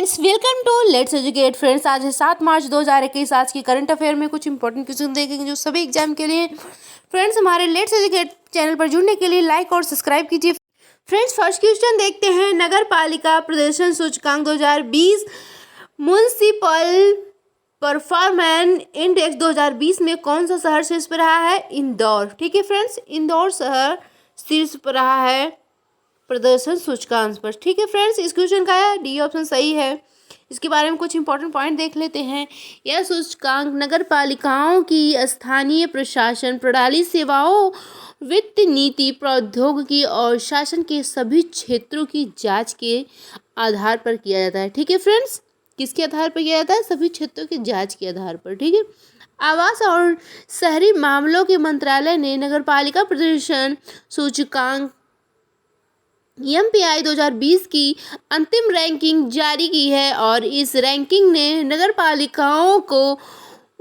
Friends welcome to let's educate. Friends आज है 7 मार्च 2021। आज की करंट अफेयर में कुछ इंपॉर्टेंट क्वेश्चन देखेंगे जो सभी एग्जाम के लिए। फ्रेंड्स हमारे लेट्स एजुकेट चैनल पर जुड़ने के लिए लाइक और सब्सक्राइब कीजिए। फ्रेंड्स फर्स्ट क्वेश्चन देखते हैं। नगर पालिका प्रदर्शन सूचकांक 2020 म्युनिसिपल परफॉर्मेंस इंडेक्स 2020 में कौन सा शहर शीर्ष पर रहा है? इंदौर। ठीक है फ्रेंड्स, इंदौर शहर शीर्ष पर रहा है प्रदर्शन सूचकांक पर। ठीक है फ्रेंड्स, इस क्वेश्चन का डी ऑप्शन सही है। इसके बारे में कुछ इंपॉर्टेंट पॉइंट देख लेते हैं। यह सूचकांक नगर पालिकाओं की स्थानीय प्रशासन प्रणाली, सेवाओं, वित्त नीति, प्रौद्योगिकी और शासन के सभी क्षेत्रों की जांच के आधार पर किया जाता है। ठीक है फ्रेंड्स, किसके आधार पर किया जाता है? सभी क्षेत्रों की जांच के आधार पर। ठीक है, आवास और शहरी मामलों के मंत्रालय ने नगर पालिका प्रदर्शन सूचकांक MPI 2020 की अंतिम रैंकिंग जारी की है और इस रैंकिंग ने नगर पालिकाओं को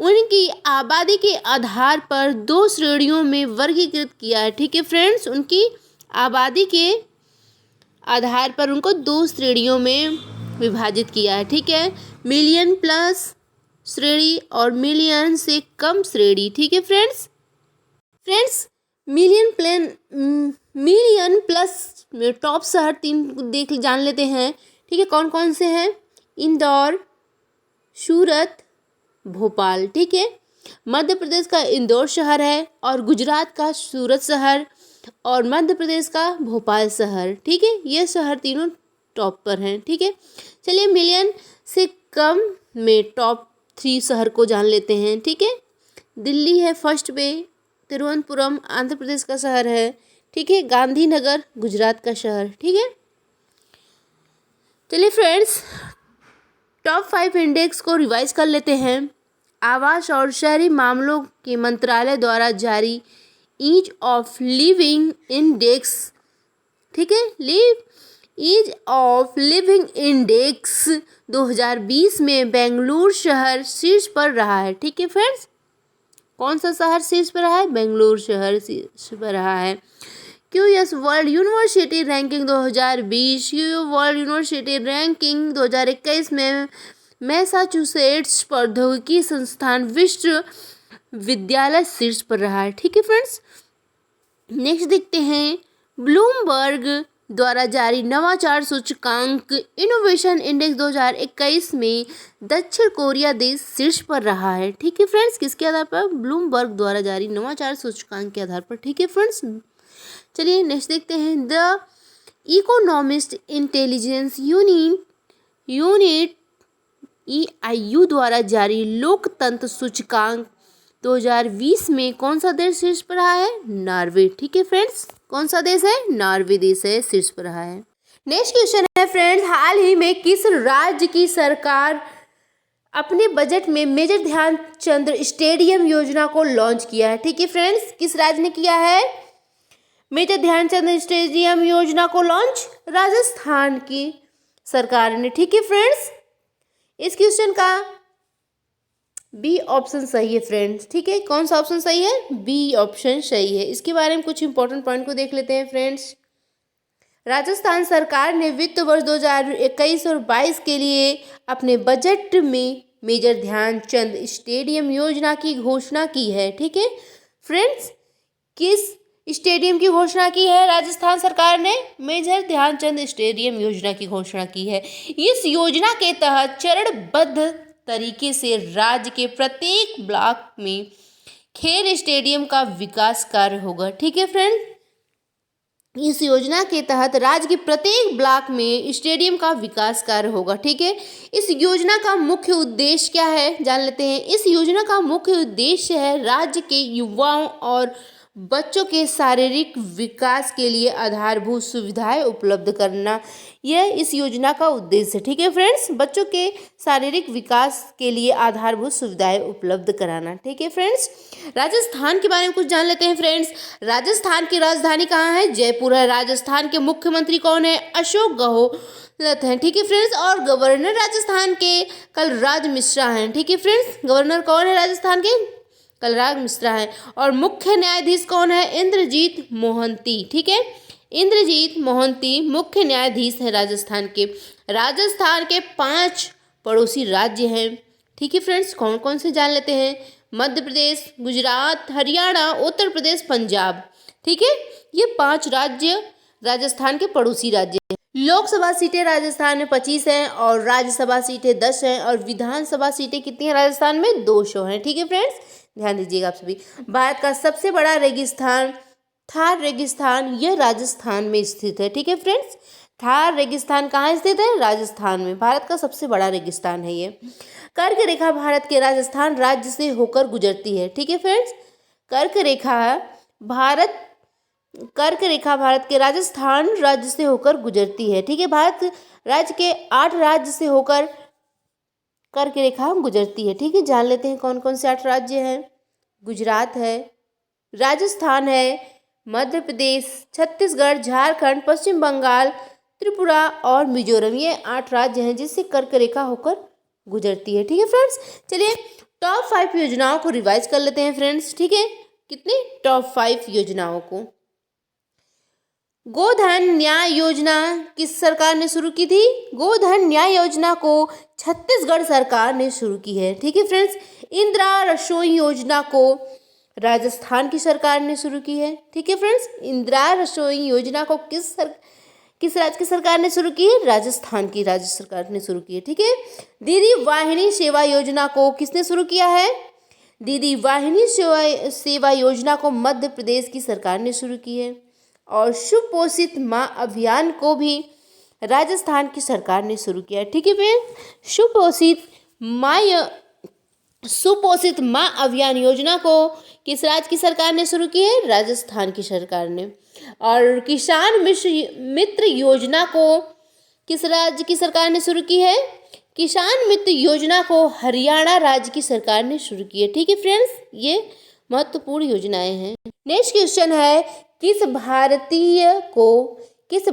उनकी आबादी के आधार पर 2 श्रेणियों में वर्गीकृत किया है। ठीक है फ्रेंड्स, उनकी आबादी के आधार पर उनको 2 श्रेणियों में विभाजित किया है। ठीक है, मिलियन प्लस श्रेणी और मिलियन से कम श्रेणी। ठीक है फ्रेंड्स मिलियन प्लस में टॉप शहर 3 जान लेते हैं। ठीक है, कौन कौन से हैं? इंदौर, सूरत, भोपाल। ठीक है, मध्य प्रदेश का इंदौर शहर है और गुजरात का सूरत शहर और मध्य प्रदेश का भोपाल शहर। ठीक है, ये शहर तीनों टॉप पर हैं। ठीक है, चलिए मिलियन से कम में टॉप 3 शहर को जान लेते हैं। ठीक है, दिल्ली है फर्स्ट पे, तिरुवनंतपुरम आंध्र प्रदेश का शहर है। ठीक है, गांधीनगर गुजरात का शहर। ठीक है, चलिए फ्रेंड्स टॉप 5 इंडेक्स को रिवाइज कर लेते हैं। आवास और शहरी मामलों के मंत्रालय द्वारा जारी ईज ऑफ लिविंग इंडेक्स। ठीक है, ईज ऑफ लिविंग इंडेक्स 2020 में बेंगलुरु शहर शीर्ष पर रहा है। ठीक है फ्रेंड्स, कौन सा शहर शीर्ष पर रहा है? बेंगलुरु शहर शीर्ष पर रहा है। QS world university ranking 2020, Q world university ranking 2021 में मैसाचुसेट्स प्रौद्योगिकी संस्थान विश्वविद्यालय शीर्ष पर रहा है। ठीक है फ्रेंड्स, नेक्स्ट देखते हैं। ब्लूमबर्ग द्वारा जारी नवाचार सूचकांक इनोवेशन इंडेक्स 2021 में दक्षिण कोरिया देश शीर्ष पर रहा है। ठीक है फ्रेंड्स, किसके आधार पर? ब्लूमबर्ग द्वारा जारी नवाचार सूचकांक के आधार पर। ठीक है फ्रेंड्स, चलिए नेक्स्ट देखते हैं। The economist intelligence unit EIU द्वारा जारी लोकतंत्र सूचकांक 2020 में कौन सा देश शीर्ष पर रहा है? नॉर्वे। ठीक है फ्रेंड्स, कौन सा देश है? नॉर्वे देश है शीर्ष पर रहा है। नेक्स्ट क्वेश्चन है फ्रेंड्स, हाल ही में किस राज्य की सरकार अपने बजट में मेजर ध्यानचंद स्टेडियम योजना को लॉन्च किया है? ठीक है फ्रेंड्स, किस राज्य ने किया है मेजर ध्यानचंद स्टेडियम योजना को लॉन्च? राजस्थान की सरकार ने। ठीक है फ्रेंड्स, इस क्वेश्चन का बी ऑप्शन सही है फ्रेंड्स। ठीक है, कौन सा ऑप्शन सही है? बी ऑप्शन सही है। इसके बारे में कुछ इंपॉर्टेंट पॉइंट को देख लेते हैं फ्रेंड्स। राजस्थान सरकार ने वित्त वर्ष 2021 और 22 के लिए अपने बजट में मेजर ध्यानचंद स्टेडियम योजना की घोषणा की है। ठीक है फ्रेंड्स, किस स्टेडियम की घोषणा की है राजस्थान सरकार ने? मेजर ध्यानचंद स्टेडियम योजना की घोषणा की है। इस योजना के तहत चरणबद्ध तरीके से राज्य के प्रत्येक ब्लॉक में खेल स्टेडियम का विकास कार्य होगा। ठीक है फ्रेंड, इस योजना के तहत राज्य के प्रत्येक ब्लॉक में स्टेडियम का विकास कार्य होगा। ठीक है, इस योजना का मुख्य उद्देश्य क्या है जान लेते हैं। इस योजना का मुख्य उद्देश्य है राज्य के युवाओं और बच्चों के शारीरिक विकास के लिए आधारभूत सुविधाएं उपलब्ध करना। यह इस योजना का उद्देश्य है। ठीक है फ्रेंड्स, बच्चों के शारीरिक विकास के लिए आधारभूत सुविधाएं उपलब्ध कराना। ठीक है फ्रेंड्स, राजस्थान के बारे में कुछ जान लेते हैं फ्रेंड्स। राजस्थान की राजधानी कहाँ है? जयपुर है। राजस्थान के मुख्यमंत्री कौन है? अशोक गहलोत हैं। ठीक है फ्रेंड्स, और गवर्नर राजस्थान के कलराज मिश्रा हैं। ठीक है फ्रेंड्स, गवर्नर कौन है राजस्थान के? कलराज मिश्रा है। और मुख्य न्यायाधीश कौन है? इंद्रजीत मोहंती। ठीक है, इंद्रजीत मोहंती मुख्य न्यायाधीश हैं राजस्थान के। राजस्थान के 5 पड़ोसी राज्य हैं। ठीक है फ्रेंड्स, कौन कौन से जान लेते हैं। मध्य प्रदेश, गुजरात, हरियाणा, उत्तर प्रदेश, पंजाब। ठीक है, ये 5 राज्य राजस्थान के पड़ोसी राज्य हैं। लोकसभा सीटें राजस्थान में 25 हैं और राज्यसभा सीटें 10 हैं और विधानसभा सीटें कितनी हैं राजस्थान में, 200 हैं। ठीक है फ्रेंड्स, ध्यान दीजिएगा आप सभी। भारत का सबसे बड़ा रेगिस्तान थार रेगिस्तान, यह राजस्थान में स्थित है। ठीक है फ्रेंड्स, थार रेगिस्तान कहाँ स्थित है, राजस्थान में। भारत का सबसे बड़ा रेगिस्तान है ये। कर्क रेखा भारत के राजस्थान राज्य से होकर गुजरती है। ठीक है फ्रेंड्स, कर्क रेखा भारत के राजस्थान राज्य से होकर गुजरती है। ठीक है, भारत राज्य के 8 राज्य से होकर कर्क रेखा गुजरती है। ठीक है, जान लेते हैं कौन कौन से 8 राज्य हैं। गुजरात है, राजस्थान है, मध्य प्रदेश, छत्तीसगढ़, झारखंड, पश्चिम बंगाल, त्रिपुरा और मिजोरम। ये 8 राज्य हैं जिससे कर्क रेखा होकर गुजरती है। ठीक है फ्रेंड्स, चलिए टॉप 5 योजनाओं को रिवाइज कर लेते हैं फ्रेंड्स। ठीक है, कितनी टॉप 5 योजनाओं को। गोधन न्याय योजना किस सरकार ने शुरू की थी, गोधन न्याय योजना को छत्तीसगढ़ सरकार ने शुरू की है। ठीक है फ्रेंड्स, इंदिरा रसोई योजना को राजस्थान की सरकार ने शुरू की है। ठीक है फ्रेंड्स, इंदिरा रसोई योजना को किस राज्य की सरकार ने शुरू की है, राजस्थान की राज्य सरकार ने शुरू की है। ठीक है, दीदी वाहिनी सेवा योजना को किसने शुरू किया है, दीदी वाहिनी सेवा योजना को मध्य प्रदेश की सरकार ने शुरू की है। और सुपोषित माँ अभियान को भी राजस्थान की सरकार ने शुरू किया है। ठीक है फ्रेंड्स, सुपोषित माँ अभियान योजना को किस राज्य की सरकार ने शुरू की है, राजस्थान की सरकार ने। और किसान मित्र योजना को किस राज्य की सरकार ने शुरू की है, किसान मित्र योजना को हरियाणा राज्य की सरकार ने शुरू की है। ठीक है फ्रेंड्स, ये महत्वपूर्ण योजनाएं हैं। नेक्स्ट क्वेश्चन है, किस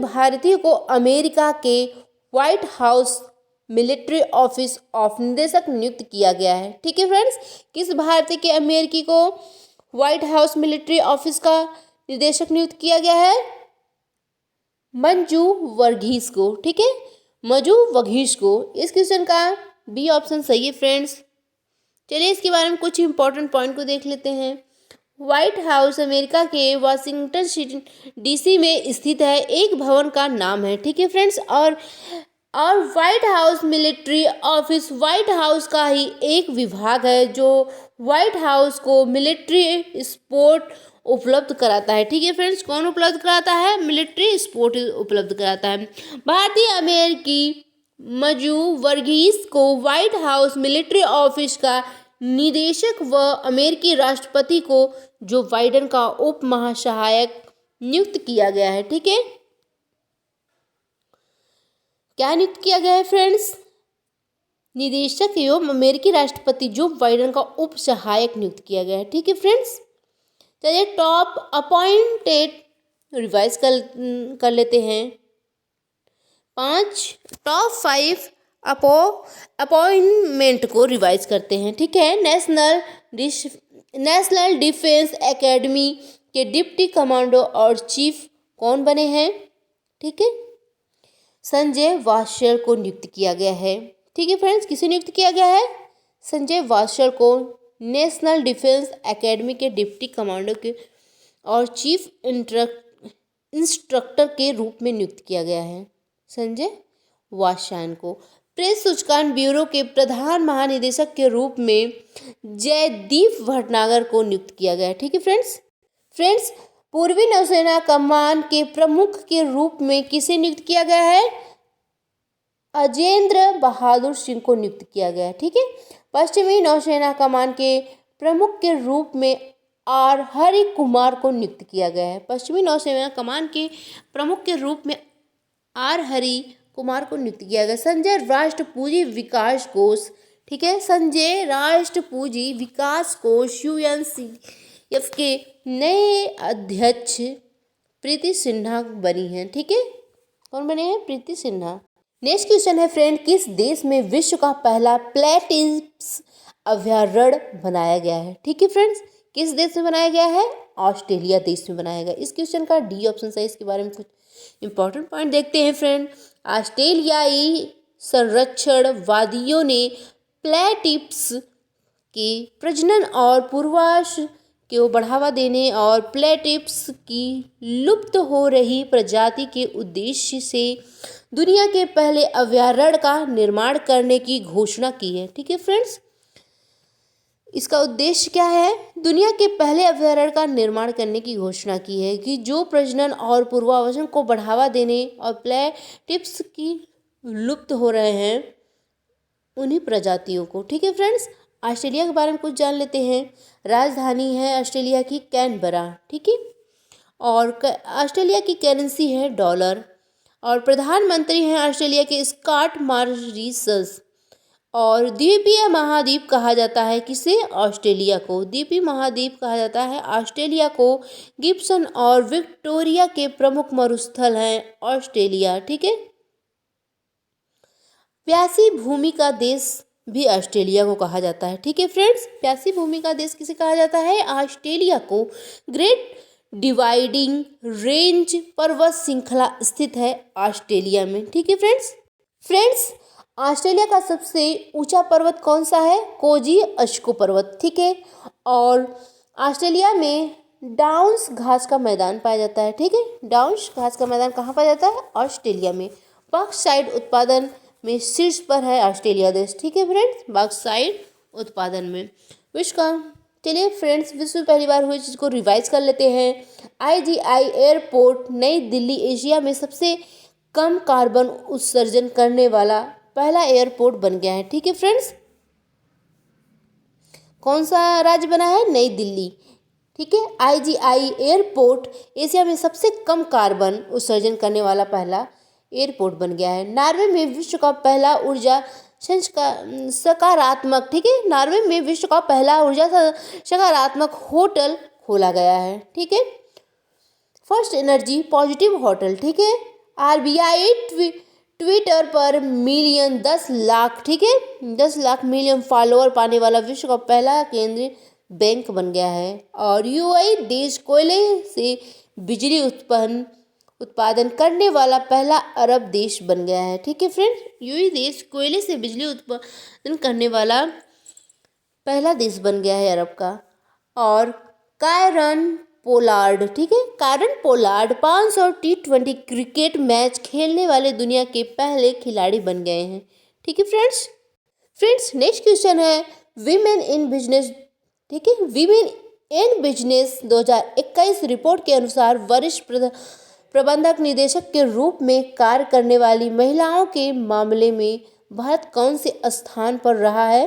भारतीय को अमेरिका के white house military office of निदेशक नियुक्त किया गया है। ठीक है फ्रेंड्स, किस भारतीय के अमेरिकी को व्हाइट हाउस मिलिट्री ऑफिस का निदेशक नियुक्त किया गया है, मंजू वर्गीस को। ठीक है, मंजू वर्गीस को। इस क्वेश्चन का बी ऑप्शन सही है फ्रेंड्स। चलिए इसके बारे में कुछ इंपॉर्टेंट पॉइंट को देख लेते हैं। व्हाइट हाउस अमेरिका के वाशिंगटन डीसी में स्थित है, एक भवन का नाम है। ठीक है फ्रेंड्स, और white house military office white house का ही एक विभाग है जो व्हाइट हाउस को मिलिट्री सपोर्ट उपलब्ध कराता है। ठीक है फ्रेंड्स, कौन उपलब्ध कराता है, मिलिट्री सपोर्ट उपलब्ध कराता है। भारतीय अमेरिकी मंजू वर्गीस को व्हाइट हाउस मिलिट्री ऑफिस का निदेशक व अमेरिकी राष्ट्रपति को जो बाइडेन का उप महासहायक नियुक्त किया गया है। ठीक है, क्या नियुक्त किया गया है फ्रेंड्स, निदेशक एवं अमेरिकी राष्ट्रपति जो बाइडेन का उप सहायक नियुक्त किया गया है। ठीक है फ्रेंड्स, चलिए टॉप अपॉइंटेड रिवाइज कर लेते हैं। 5 टॉप 5 अपॉइंटमेंट को रिवाइज करते हैं। ठीक है, नेशनल डिफेंस एकेडमी के डिप्टी कमांडो और चीफ कौन बने हैं, ठीक है, संजय वात्सल को नियुक्त किया गया है। ठीक है फ्रेंड्स, किसे नियुक्त किया गया है, संजय वात्सल को नेशनल डिफेंस एकेडमी के डिप्टी कमांडो के और चीफ इंस्ट्रक्टर के रूप में नियुक्त किया गया है संजय वात्सल को। प्रेस सूचकांक ब्यूरो के प्रधान महानिदेशक के रूप में जयदीप भटनागर को नियुक्त किया गया है। ठीक है फ्रेंड्स, पूर्वी नौसेना कमान के प्रमुख के रूप में किसे नियुक्त किया गया है, अजेंद्र बहादुर सिंह को नियुक्त किया गया है। ठीक है, पश्चिमी नौसेना कमान के प्रमुख के रूप में आर हरि कुमार को नियुक्त किया गया है। पश्चिमी नौसेना कमान के प्रमुख के रूप में आर हरि कुमार को नियुक्त किया गया। संजय राष्ट्रपूंजी विकास कोष, ठीक है, संजय राष्ट्रपूंजी विकास कोष यूएनसीएफ के नए अध्यक्ष प्रीति सिन्हा बनी हैं। ठीक है, कौन बने हैं, प्रीति सिन्हा। नेक्स्ट क्वेश्चन है फ्रेंड, किस देश में विश्व का पहला प्लेटिप्स अभयारण्य बनाया गया है। ठीक है फ्रेंड्स, किस देश में बनाया गया है? ऑस्ट्रेलिया देश में बनाया गया। इस क्वेश्चन का डी ऑप्शन सही। इसके बारे में कुछ इंपॉर्टेंट पॉइंट देखते हैं फ्रेंड। ऑस्ट्रेलियाई संरक्षणवादियों ने प्लेटिप्स के प्रजनन और पूर्वाश्र को बढ़ावा देने और प्लेटिप्स की लुप्त हो रही प्रजाति के उद्देश्य से दुनिया के पहले अभयारण्य का निर्माण करने की घोषणा की है। ठीक है फ्रेंड्स, इसका उद्देश्य क्या है? दुनिया के पहले अभयारण्य का निर्माण करने की घोषणा की है कि जो प्रजनन और पूर्वाश्रम को बढ़ावा देने और प्लेटिप्स की लुप्त हो रहे हैं उन्हीं प्रजातियों को। ठीक है फ्रेंड्स, ऑस्ट्रेलिया के बारे में कुछ जान लेते हैं। राजधानी है ऑस्ट्रेलिया की कैनबरा। ठीक है, और ऑस्ट्रेलिया की करेंसी है डॉलर, और प्रधानमंत्री हैं ऑस्ट्रेलिया के स्कॉट मॉरिसन। और द्वीपीय महाद्वीप कहा जाता है किसे? ऑस्ट्रेलिया को द्वीपीय महाद्वीप कहा जाता है ऑस्ट्रेलिया को। गिब्सन और विक्टोरिया के प्रमुख मरुस्थल हैं ऑस्ट्रेलिया। ठीक है, प्यासी भूमि का देश भी ऑस्ट्रेलिया को कहा जाता है। ठीक है फ्रेंड्स, प्यासी भूमि का देश किसे कहा जाता है? ऑस्ट्रेलिया को। ग्रेट डिवाइडिंग रेंज पर्वत श्रृंखला स्थित है ऑस्ट्रेलिया में। ठीक है फ्रेंड्स, ऑस्ट्रेलिया का सबसे ऊंचा पर्वत कौन सा है? कोजियास्को पर्वत। ठीक है, और ऑस्ट्रेलिया में डाउन्स घास का मैदान पाया जाता है। ठीक है, डाउन्स घास का मैदान कहाँ पाया जाता है? ऑस्ट्रेलिया में। बॉक्साइट उत्पादन में शीर्ष पर है ऑस्ट्रेलिया देश। ठीक है फ्रेंड्स, बॉक्साइट उत्पादन में विश्व का। चलिए फ्रेंड्स, विश्व में पहली बार हुई चीज़ को रिवाइज कर लेते हैं। IGI एयरपोर्ट नई दिल्ली एशिया में सबसे कम कार्बन उत्सर्जन करने वाला पहला एयरपोर्ट बन गया है। ठीक है फ्रेंड्स, कौन सा राज्य बना है? नई दिल्ली। ठीक है, IGI एयरपोर्ट एशिया में सबसे कम कार्बन उत्सर्जन करने वाला पहला एयरपोर्ट बन गया है। नॉर्वे में विश्व का पहला ऊर्जा सकारात्मक। ठीक है, नॉर्वे में विश्व का पहला ऊर्जा सकारात्मक होटल खोला गया है। ठीक है, फर्स्ट एनर्जी पॉजिटिव होटल। ठीक है, RBI ट्विटर पर 10 लाख। ठीक है, 10 लाख मिलियन फॉलोअर पाने वाला विश्व का पहला केंद्रीय बैंक बन गया है। और UAE देश कोयले से बिजली उत्पादन करने वाला पहला अरब देश बन गया है। ठीक है फ्रेंड्स, UAE देश कोयले से बिजली उत्पादन करने वाला पहला देश बन गया है अरब का। और कायरन पोलार्ड। ठीक है, Kieron Pollard 500 T20 cricket match खेलने वाले दुनिया के पहले खिलाड़ी बन गए हैं। ठीक है फ्रेंड्स, नेक्स्ट क्वेश्चन है वीमेन इन बिजनेस। ठीक है, वीमेन इन बिजनेस 2021 रिपोर्ट के अनुसार वरिष्ठ प्रबंधक निदेशक के रूप में कार्य करने वाली महिलाओं के मामले में भारत कौन से स्थान पर रहा है?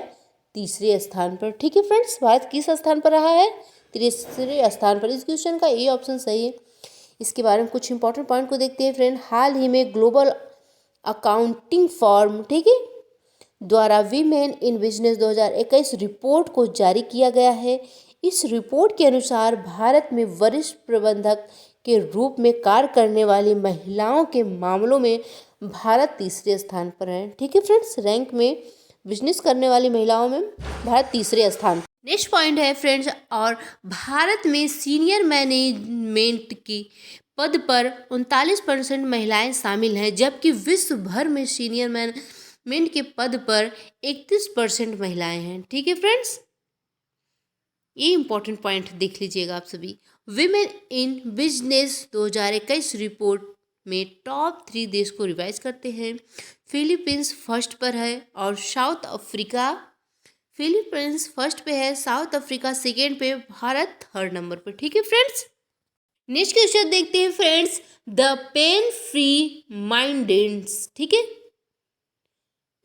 तीसरे स्थान पर। ठीक है फ्रेंड्स, भारत किस स्थान पर रहा है? तीसरे स्थान पर। इस क्वेश्चन का ए ऑप्शन सही है। इसके बारे में कुछ इंपॉर्टेंट पॉइंट को देखते हैं फ्रेंड। हाल ही में ग्लोबल अकाउंटिंग फॉर्म, ठीक है, द्वारा वीमेन इन बिजनेस 2021 रिपोर्ट को जारी किया गया है। इस रिपोर्ट के अनुसार भारत में वरिष्ठ प्रबंधक के रूप में कार्य करने वाली महिलाओं के मामलों में भारत तीसरे स्थान पर है। ठीक है फ्रेंड्स, रैंक में बिजनेस करने वाली महिलाओं में भारत तीसरे स्थान। नेक्स्ट पॉइंट है फ्रेंड्स, और भारत में सीनियर मैनेजमेंट की पद पर 39% महिलाएं शामिल हैं, जबकि विश्व भर में सीनियर मैनेजमेंट के पद पर 31% महिलाएं हैं। ठीक है फ्रेंड्स, ये इंपॉर्टेंट पॉइंट देख लीजिएगा आप सभी। विमेन इन बिजनेस 2021 रिपोर्ट में टॉप 3 देश को रिवाइज करते हैं। फिलीपींस फर्स्ट पर है और साउथ अफ्रीका, फिलीपींस फर्स्ट पे है, साउथ अफ्रीका सेकेंड पे, भारत थर्ड नंबर पर। ठीक है फ्रेंड्स, नेक्स्ट क्वेश्चन देखते हैं friends, the pain free minds. ठीक है,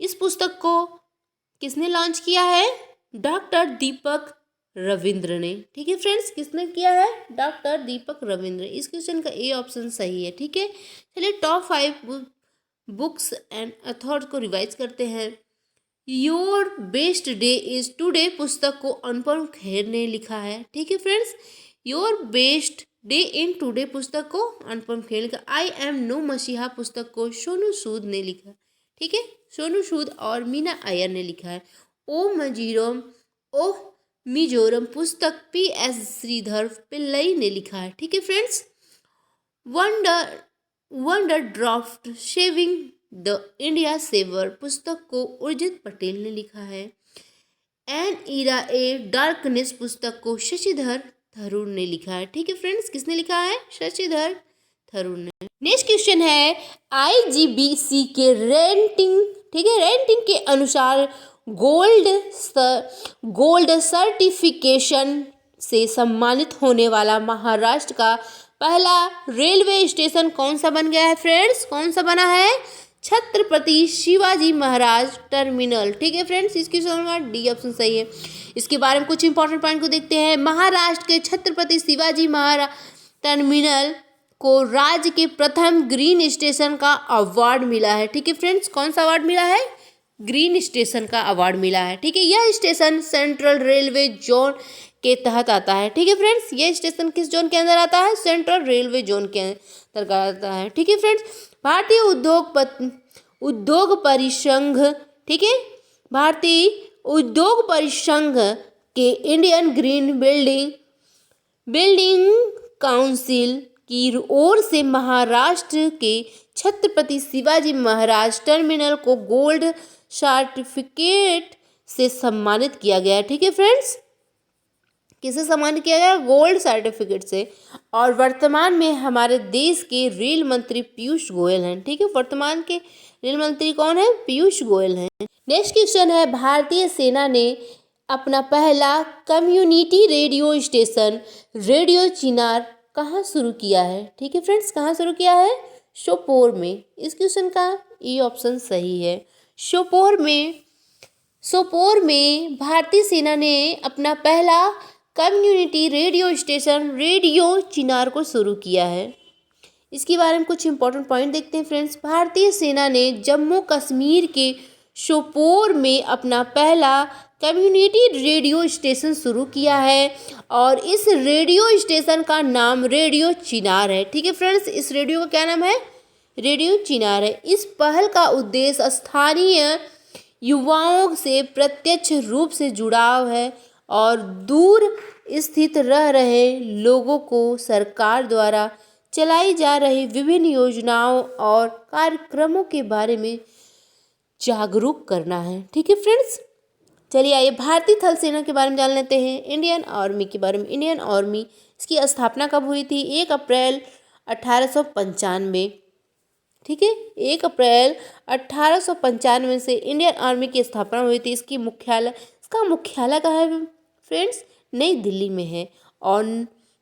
इस पुस्तक को किसने लॉन्च किया है? डॉक्टर दीपक रविंद्र ने। ठीक है फ्रेंड्स, किसने किया है? डॉक्टर दीपक रविंद्र। इस क्वेश्चन का ए ऑप्शन सही है। ठीक है, चलिए टॉप 5 बुक्स एंड अथॉर्स को रिवाइज करते हैं। Your best day is today पुस्तक को अनुपम खेर ने लिखा है। ठीक है friends, your best day in today पुस्तक को अनुपम खेर ने लिखा। आई एम नो मसीहा पुस्तक को सोनू सूद ने लिखा। ठीक है, सोनू सूद और मीना अय्यर ने लिखा है। ओ मजीरोम ओह मिजोरम पुस्तक PS श्रीधर पिल्लई ने लिखा है। ठीक है friends. Wonder wonder draft shaving the India saver पुस्तक को उर्जित पटेल ने लिखा है। एन इरा ए डार्कनेस पुस्तक को शशिधर थरूर ने लिखा है। ठीक है फ्रेंड्स, किसने लिखा है? शशिधर थरूर ने। नेक्स्ट क्वेश्चन है IGBC के रेटिंग, ठीक है, रेटिंग के अनुसार गोल्ड सर्टिफिकेशन से सम्मानित होने वाला महाराष्ट्र का पहला रेलवे स्टेशन कौन सा बन गया है फ्रेंड्स? कौन सा बना है? छत्रपति शिवाजी महाराज टर्मिनल। ठीक है फ्रेंड्स, इसकी डी ऑप्शन सही है। इसके बारे में कुछ इंपॉर्टेंट पॉइंट को देखते हैं। महाराष्ट्र के छत्रपति शिवाजी महाराज टर्मिनल को राज्य के प्रथम ग्रीन स्टेशन का अवार्ड मिला है। ठीक है फ्रेंड्स, कौन सा अवार्ड मिला है? ग्रीन स्टेशन का अवार्ड मिला है। ठीक है, यह स्टेशन सेंट्रल रेलवे जोन के तहत आता है। ठीक है फ्रेंड्स, यह स्टेशन किस जोन के अंदर आता है? सेंट्रल रेलवे जोन के अंतर्गत आता है। ठीक है फ्रेंड्स, भारतीय उद्योग परिसंघ, ठीक है, भारतीय उद्योग परिसंघ के इंडियन ग्रीन बिल्डिंग काउंसिल की ओर से महाराष्ट्र के छत्रपति शिवाजी महाराज टर्मिनल को गोल्ड सर्टिफिकेट से सम्मानित किया गया। ठीक है फ्रेंड्स, किसे सम्मानित किया गया? गोल्ड सर्टिफिकेट से। और वर्तमान में हमारे देश के रेल मंत्री पीयूष गोयल हैं। ठीक है, वर्तमान के रेल मंत्री कौन है? पीयूष गोयल हैं। नेक्स्ट क्वेश्चन है भारतीय सेना ने अपना पहला कम्युनिटी रेडियो स्टेशन रेडियो चिनार कहाँ शुरू किया है? ठीक है फ्रेंड्स, कहाँ शुरू किया है? सोपोर में। इस क्वेश्चन का ई ऑप्शन सही है। सोपोर में भारतीय सेना ने अपना पहला कम्युनिटी रेडियो स्टेशन रेडियो चिनार को शुरू किया है। इसके बारे में कुछ इंपॉर्टेंट पॉइंट देखते हैं फ्रेंड्स। भारतीय सेना ने जम्मू कश्मीर के सोपोर में अपना पहला कम्युनिटी रेडियो स्टेशन शुरू किया है और इस रेडियो स्टेशन का नाम रेडियो चिनार है। ठीक है फ्रेंड्स, इस रेडियो का क्या नाम है? रेडियो चिनार है। इस पहल का उद्देश्य स्थानीय युवाओं से प्रत्यक्ष रूप से जुड़ाव है और दूर स्थित रह रहे लोगों को सरकार द्वारा चलाई जा रही विभिन्न योजनाओं और कार्यक्रमों के बारे में जागरूक करना है। ठीक है फ्रेंड्स, चलिए आइए भारतीय थल सेना के बारे में जान लेते हैं। इंडियन आर्मी के बारे में। इंडियन आर्मी, इसकी स्थापना कब हुई थी? 1 अप्रैल 1895। ठीक है, 1 अप्रैल 1895 से इंडियन आर्मी की स्थापना हुई थी। इसका मुख्यालय कहाँ है फ्रेंड्स? नई दिल्ली में है। और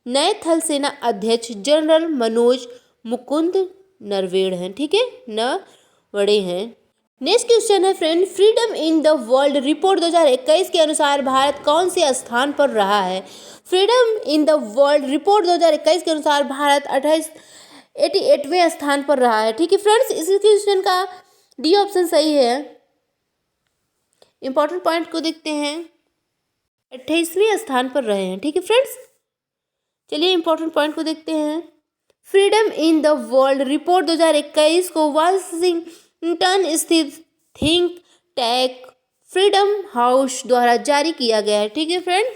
नए थल सेना अध्यक्ष जनरल मनोज मुकुंद नरवणे हैं। ठीक है, नरवणे हैं। नेक्स्ट क्वेश्चन है friend, freedom in the world report 2021 के अनुसार भारत कौन से स्थान पर रहा है? Freedom in the world report 2021 के अनुसार भारत 88वें स्थान पर रहा है। ठीक है फ्रेंड्स, इस क्वेश्चन का डी ऑप्शन सही है। इंपॉर्टेंट पॉइंट को देखते हैं। 28वें स्थान पर रहे हैं। ठीक है फ्रेंड्स, चलिए इंपॉर्टेंट पॉइंट को देखते हैं। Freedom in the world report 2021 को वाशिंगटन स्थित थिंक टैंक फ्रीडम हाउस द्वारा जारी किया गया है। ठीक है फ्रेंड्स,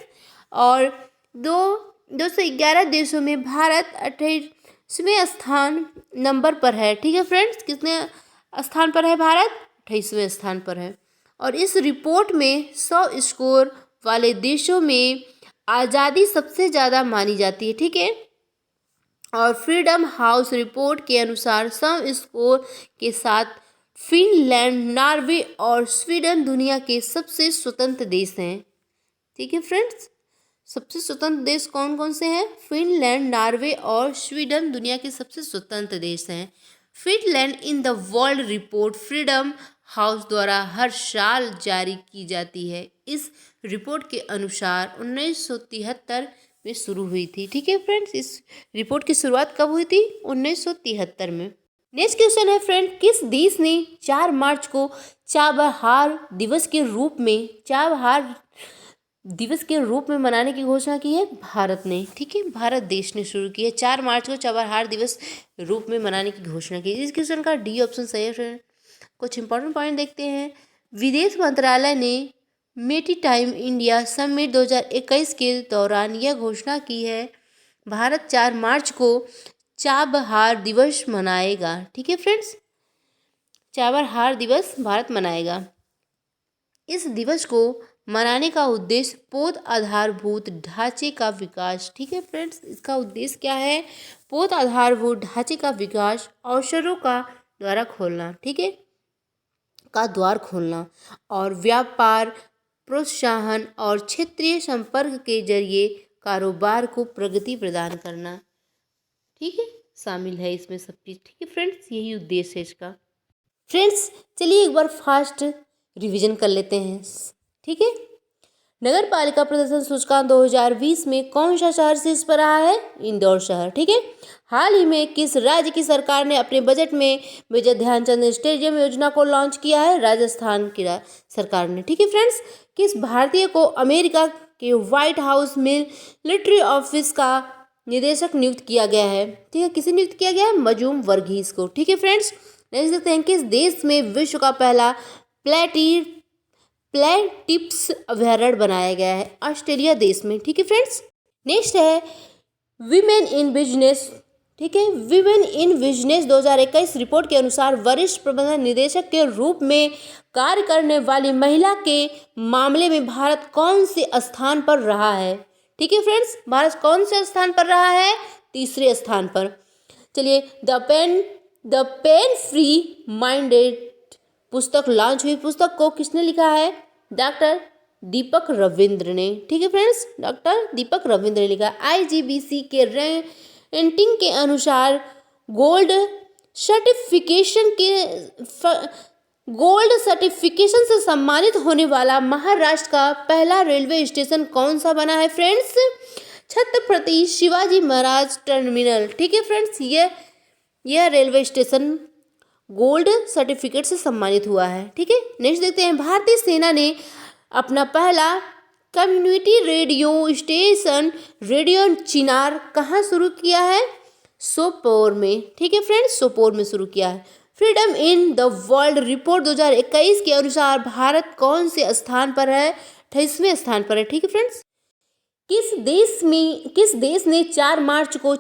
और 211 देशों में भारत 28वें स्थान नंबर पर है। ठीक है फ्रेंड्स, कितने स्थान पर है भारत? 28वें स्थान पर है। और इस रिपोर्ट में 100 स्कोर वाले देशों में आज़ादी सबसे ज़्यादा मानी जाती है। ठीक है, और फ्रीडम हाउस रिपोर्ट के अनुसार 100 स्कोर के साथ फिनलैंड, नॉर्वे और स्वीडन दुनिया के सबसे स्वतंत्र देश हैं। ठीक है फ्रेंड्स, सबसे स्वतंत्र देश कौन कौन से हैं? फिनलैंड, नॉर्वे और स्वीडन दुनिया के सबसे स्वतंत्र देश हैं। Finland in the world report freedom house द्वारा हर साल जारी की जाती है। इस रिपोर्ट के अनुसार 1973 में शुरू हुई थी। ठीक है फ्रेंड्स, इस रिपोर्ट की शुरुआत कब हुई थी? 1973 में। नेक्स्ट क्वेश्चन है फ्रेंड, किस देश ने 4 मार्च को चाबहार दिवस के रूप में मनाने की घोषणा की है? भारत ने। ठीक है, भारत देश ने शुरू की है। 4 मार्च को चाबहार दिवस रूप में मनाने की घोषणा की। इस क्वेश्चन का डी ऑप्शन सही है फ्रेंड। कुछ इंपॉर्टेंट पॉइंट देखते हैं। विदेश मंत्रालय ने मेरीटाइम इंडिया समिट 2021 के दौरान यह घोषणा की है। भारत 4 मार्च को चाबहार दिवस मनाएगा। ठीक है फ्रेंड्स, चाबहार दिवस भारत मनाएगा। इस दिवस को मनाने का उद्देश्य पौध आधारभूत ढांचे का विकास। ठीक है फ्रेंड्स, इसका उद्देश्य क्या है? पौध आधारभूत ढांचे का विकास, अवसरों का द्वार खोलना। ठीक है, का द्वार खोलना और व्यापार प्रोत्साहन और क्षेत्रीय संपर्क के जरिए कारोबार को प्रगति प्रदान करना। ठीक है, शामिल है इसमें सब चीज़। ठीक है फ्रेंड्स, यही उद्देश्य है इसका। फ्रेंड्स चलिए एक बार फास्ट रिवीजन कर लेते हैं। ठीक है, नगर पालिका प्रदर्शन सूचकांक 2020 में कौन सा शहर शीर्ष पर रहा है? इंदौर शहर। ठीक है, हाल ही में किस राज्य की सरकार ने अपने बजट में मेजर ध्यानचंद स्टेडियम योजना को लॉन्च किया है? राजस्थान की सरकार ने। ठीक है फ्रेंड्स, किस भारतीय को अमेरिका के व्हाइट हाउस मिलिट्री ऑफिस का निदेशक नियुक्त किया गया है? ठीक है, किसे नियुक्त किया गया है? मजूम वर्गीस को। ठीक है फ्रेंड्स, नेक्स्ट देखते हैं, किस देश में विश्व का पहला प्लेटिप्स अभयारण्य बनाया गया है? ऑस्ट्रेलिया देश में। ठीक है फ्रेंड्स, नेक्स्ट है वीमेन इन बिजनेस। ठीक है, वीमेन इन बिजनेस 2021 रिपोर्ट के अनुसार वरिष्ठ प्रबंधन निदेशक के रूप में कार्य करने वाली महिला के मामले में भारत कौन से स्थान पर रहा है? ठीक है फ्रेंड्स, भारत कौन से स्थान पर रहा है? तीसरे स्थान पर। चलिए, द पेन फ्री माइंडेड पुस्तक लॉन्च हुई। पुस्तक को किसने लिखा है? डॉक्टर दीपक रविंद्र ने। ठीक है फ्रेंड्स, डॉक्टर दीपक रविंद्र ने लिखा। IGBC के रेटिंग के अनुसार गोल्ड सर्टिफिकेशन से सम्मानित होने वाला महाराष्ट्र का पहला रेलवे स्टेशन कौन सा बना है फ्रेंड्स? छत्रपति शिवाजी महाराज टर्मिनल। ठीक है फ्रेंड्स, यह रेलवे स्टेशन गोल्ड सर्टिफिकेट से सम्मानित हुआ है। ठीक है, नेक्स्ट देखते हैं, भारतीय सेना ने अपना पहला कम्युनिटी रेडियो स्टेशन रेडियो चिनार कहाँ शुरू किया है? सोपोर में। ठीक है फ्रेंड्स, सोपोर में शुरू किया है। Freedom in the world report 2021 के अनुसार भारत कौन से स्थान पर है? 28वें स्थान पर है। ठीक है फ्रेंड्स, किस देश ने 4 मार्च को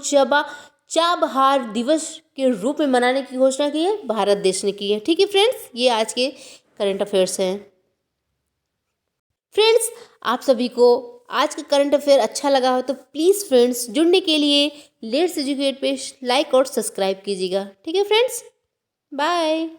चाबहार दिवस के रूप में मनाने की घोषणा की है? भारत देश ने की है। ठीक है फ्रेंड्स, ये आज के करंट अफेयर्स हैं। फ्रेंड्स, आप सभी को आज का करंट अफेयर अच्छा लगा हो तो प्लीज़ फ्रेंड्स जुड़ने के लिए लेट्स एजुकेट पे लाइक और सब्सक्राइब कीजिएगा। ठीक है फ्रेंड्स, बाय।